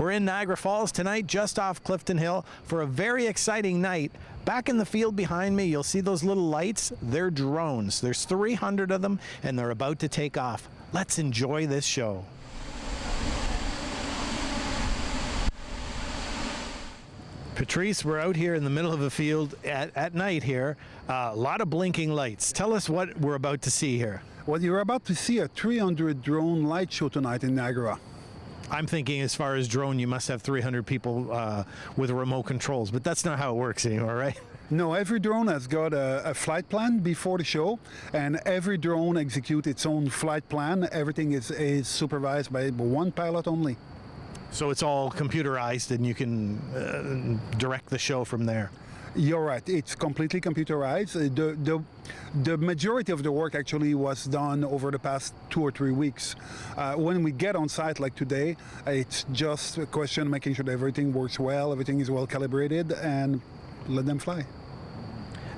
We're in Niagara Falls tonight, just off Clifton Hill, for a very exciting night. Back in the field behind me, you'll see those little lights. They're drones. There's 300 of them, and they're about to take off. Let's enjoy this show. Patrice, we're out here in the middle of a field at night here. A lot of blinking lights. Tell us what we're about to see here. Well, you're about to see a 300 drone light show tonight in Niagara. I'm thinking as far as drone, you must have 300 people with remote controls, but that's not how it works anymore, right? No, every drone has got a flight plan before the show, and every drone executes its own flight plan. Everything is supervised by one pilot only. So it's all computerized and you can direct the show from there. You're right. It's completely computerized. The majority of the work actually was done over the past 2 or 3 weeks. When we get on site like today, it's just a question of making sure that everything works well, everything is well calibrated, and let them fly.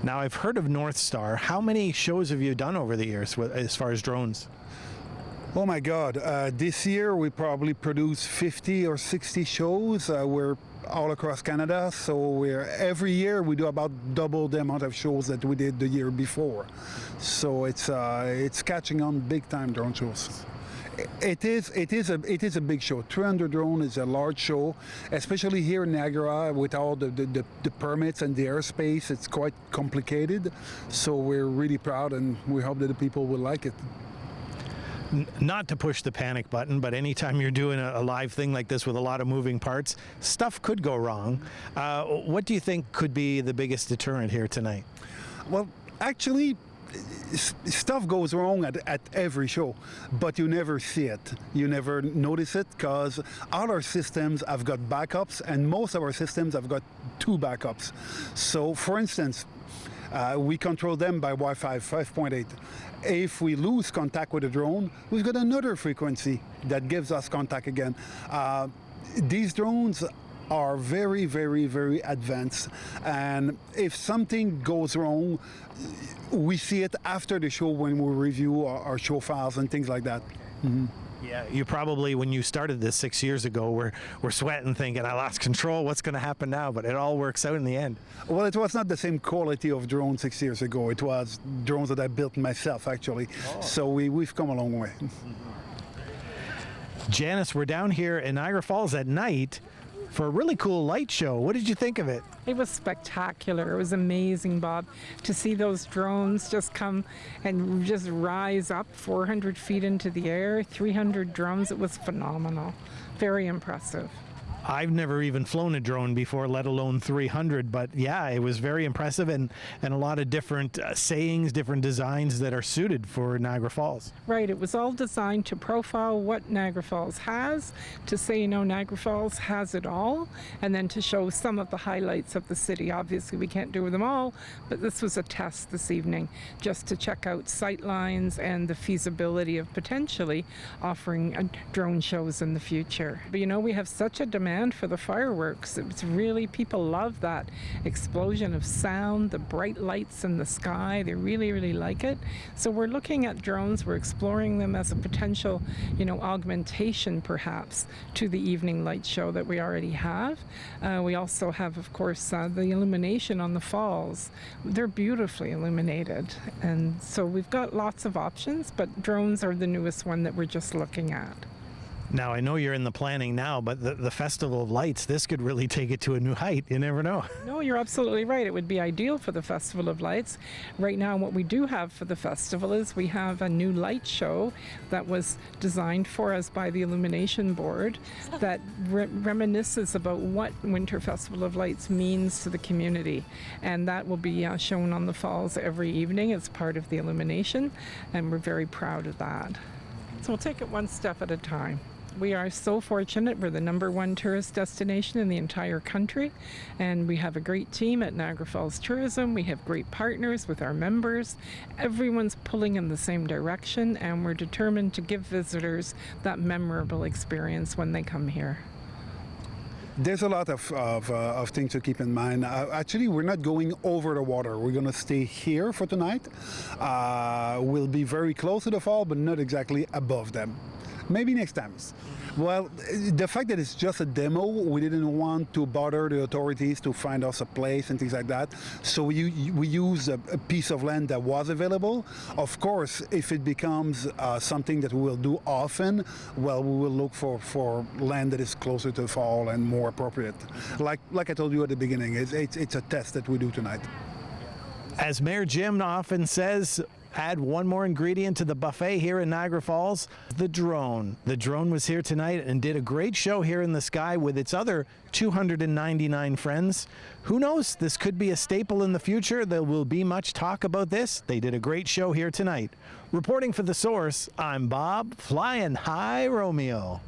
Now, I've heard of North Star. How many shows have you done over the years as far as drones? Oh my God, this year we probably produced 50 or 60 shows. We're all across Canada, so every year we do about double the amount of shows that we did the year before. So it's catching on big time, drone shows. It is a big show. 300 drone is a large show, especially here in Niagara with all the permits and the airspace. It's quite complicated, so we're really proud and we hope that the people will like it. Not to push the panic button, but anytime you're doing a live thing like this with a lot of moving parts, stuff could go wrong. What do you think could be the biggest deterrent here tonight? Well, actually, stuff goes wrong at every show, but you never see it. You never notice it because all our systems have got backups, and most of our systems have got 2 backups. So, for instance, we control them by Wi-Fi 5.8. If we lose contact with a drone, we've got another frequency that gives us contact again. These drones are very, very, very advanced, and if something goes wrong, we see it after the show when we review our show files and things like that. Mm-hmm. Yeah, you probably, when you started this 6 years ago, were sweating thinking, I lost control, what's going to happen now? But it all works out in the end. Well, it was not the same quality of drone 6 years ago. It was drones that I built myself, actually. Oh. So we've come a long way. Janice, we're down here in Niagara Falls at night for a really cool light show. What did you think of it? It was spectacular. It was amazing, Bob, to see those drones just come and just rise up 400 feet into the air, 300 drones. It was phenomenal. Very impressive. I've never even flown a drone before, let alone 300, but yeah, it was very impressive and a lot of different sayings, different designs that are suited for Niagara Falls. Right, it was all designed to profile what Niagara Falls has, to say, you know, Niagara Falls has it all, and then to show some of the highlights of the city. Obviously, we can't do them all, but this was a test this evening, just to check out sight lines and the feasibility of potentially offering drone shows in the future. But you know, we have such a demand for the fireworks. It's really, people love that explosion of sound, the bright lights in the sky. They really, really like it. So we're looking at drones, we're exploring them as a potential, you know, augmentation perhaps to the evening light show that we already have. We also have, of course, the illumination on the falls. They're beautifully illuminated. And so we've got lots of options, but drones are the newest one that we're just looking at. Now, I know you're in the planning now, but the Festival of Lights, this could really take it to a new height. You never know. No, you're absolutely right. It would be ideal for the Festival of Lights. Right now, what we do have for the festival is we have a new light show that was designed for us by the Illumination Board that reminisces about what Winter Festival of Lights means to the community. And that will be shown on the falls every evening as part of the illumination, and we're very proud of that. So we'll take it one step at a time. We are so fortunate. We're the #1 tourist destination in the entire country, and we have a great team at Niagara Falls Tourism. We have great partners with our members. Everyone's pulling in the same direction, and we're determined to give visitors that memorable experience when they come here. There's a lot of things to keep in mind. Actually, we're not going over the water. We're going to stay here for tonight. We'll be very close to the fall, but not exactly above them. Maybe next time. Well, the fact that it's just a demo, we didn't want to bother the authorities to find us a place and things like that. So we used a piece of land that was available. Of course, if it becomes something that we will do often, well, we will look for land that is closer to the fall and more appropriate. Like I told you at the beginning, it's a test that we do tonight. As Mayor Jim often says, add one more ingredient to the buffet here in Niagara Falls, the drone. The drone was here tonight and did a great show here in the sky with its other 299 friends. Who knows, this could be a staple in the future. There will be much talk about this. They did a great show here tonight. Reporting for The Source, I'm Bob, flying high Romeo.